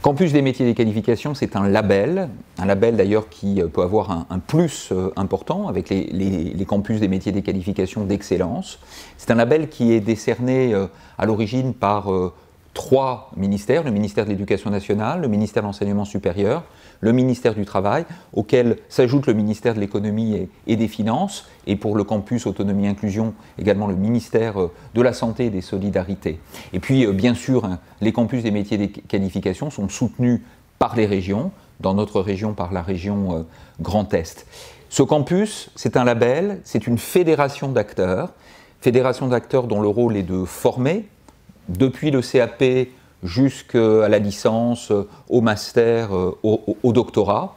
Campus des métiers et des qualifications, c'est un label d'ailleurs qui peut avoir un plus important avec les campus des métiers et des qualifications d'excellence. C'est un label qui est décerné à l'origine par trois ministères, le ministère de l'Éducation nationale, le ministère de l'Enseignement supérieur, le ministère du Travail, auquel s'ajoute le ministère de l'Économie et des Finances, et pour le campus Autonomie et Inclusion, également le ministère de la Santé et des Solidarités. Et puis, bien sûr, les campus des métiers et des qualifications sont soutenus par les régions, dans notre région, par la région Grand Est. Ce campus, c'est un label, c'est une fédération d'acteurs dont le rôle est de former, depuis le CAP jusqu'à la licence, au master, au doctorat,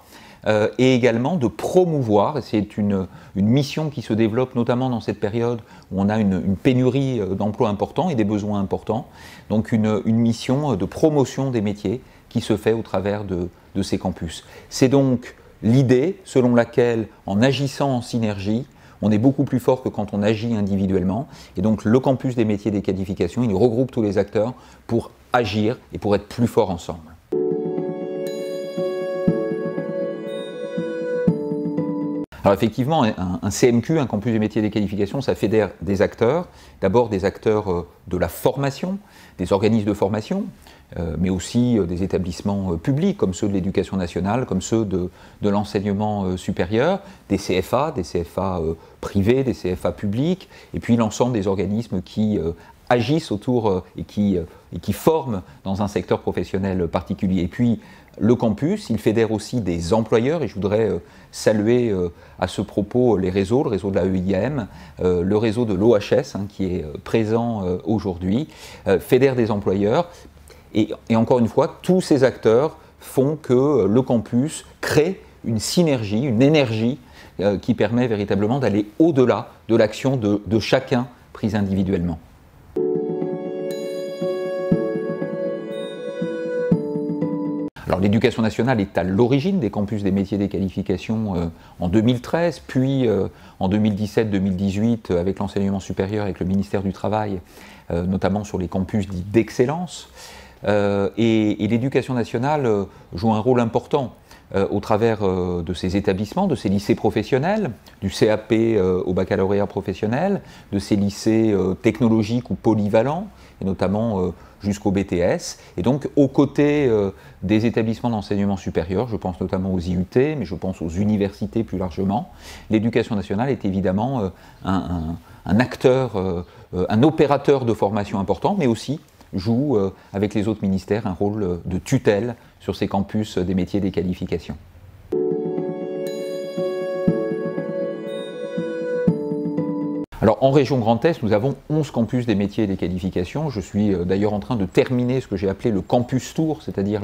et également de promouvoir, et c'est une mission qui se développe notamment dans cette période où on a une pénurie d'emplois importants et des besoins importants, donc une mission de promotion des métiers qui se fait au travers de ces campus. C'est donc l'idée selon laquelle, en agissant en synergie, on est beaucoup plus fort que quand on agit individuellement. Et donc le campus des métiers et des qualifications, il regroupe tous les acteurs pour agir et pour être plus forts ensemble. Alors effectivement, un CMQ, un campus des métiers et des qualifications, ça fédère des acteurs. D'abord des acteurs de la formation, des organismes de formation, mais aussi des établissements publics comme ceux de l'éducation nationale, comme ceux de l'enseignement supérieur, des CFA privés, des CFA publics, et puis l'ensemble des organismes qui agissent autour et qui forment dans un secteur professionnel particulier. Et puis le campus, il fédère aussi des employeurs, et je voudrais saluer à ce propos les réseaux, le réseau de la EIM, le réseau de l'OHS qui est présent aujourd'hui, fédère des employeurs. Et encore une fois, tous ces acteurs font que le campus crée une synergie, une énergie qui permet véritablement d'aller au-delà de l'action de chacun prise individuellement. Alors l'éducation nationale est à l'origine des campus des métiers et des qualifications en 2013, puis en 2017-2018 avec l'enseignement supérieur, avec le ministère du Travail, notamment sur les campus dits d'excellence. Et l'éducation nationale joue un rôle important au travers de ces établissements, de ces lycées professionnels, du CAP au baccalauréat professionnel, de ces lycées technologiques ou polyvalents, et notamment jusqu'au BTS, et donc aux côtés des établissements d'enseignement supérieur, je pense notamment aux IUT, mais je pense aux universités plus largement, l'éducation nationale est évidemment un acteur, un opérateur de formation important, mais aussi joue avec les autres ministères un rôle de tutelle sur ces campus des métiers et des qualifications. Alors en région Grand Est, nous avons 11 campus des métiers et des qualifications. Je suis d'ailleurs en train de terminer ce que j'ai appelé le campus tour, c'est-à-dire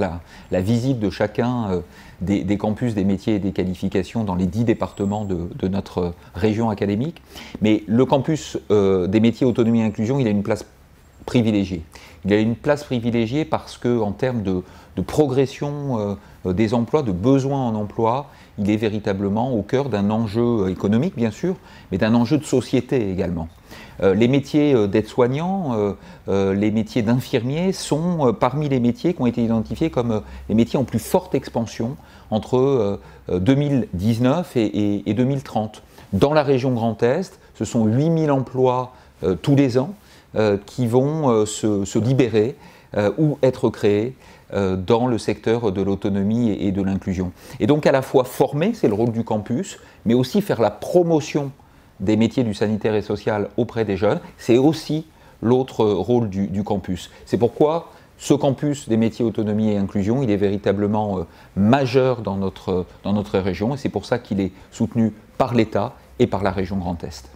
la visite de chacun des campus des métiers et des qualifications dans les 10 départements de notre région académique. Mais le campus des métiers autonomie et inclusion, il a une place privilégiée. Il a une place privilégiée parce qu'en termes de progression des emplois, de besoins en emploi, il est véritablement au cœur d'un enjeu économique, bien sûr, mais d'un enjeu de société également. Les métiers d'aide-soignants, les métiers d'infirmiers sont parmi les métiers qui ont été identifiés comme les métiers en plus forte expansion entre 2019 et 2030. Dans la région Grand Est, ce sont 8000 emplois tous les ans qui vont se libérer ou être créés dans le secteur de l'autonomie et de l'inclusion. Et donc à la fois former, c'est le rôle du campus, mais aussi faire la promotion des métiers du sanitaire et social auprès des jeunes, c'est aussi l'autre rôle du campus. C'est pourquoi ce campus des métiers autonomie et inclusion, il est véritablement majeur dans notre région, et c'est pour ça qu'il est soutenu par l'État et par la région Grand Est.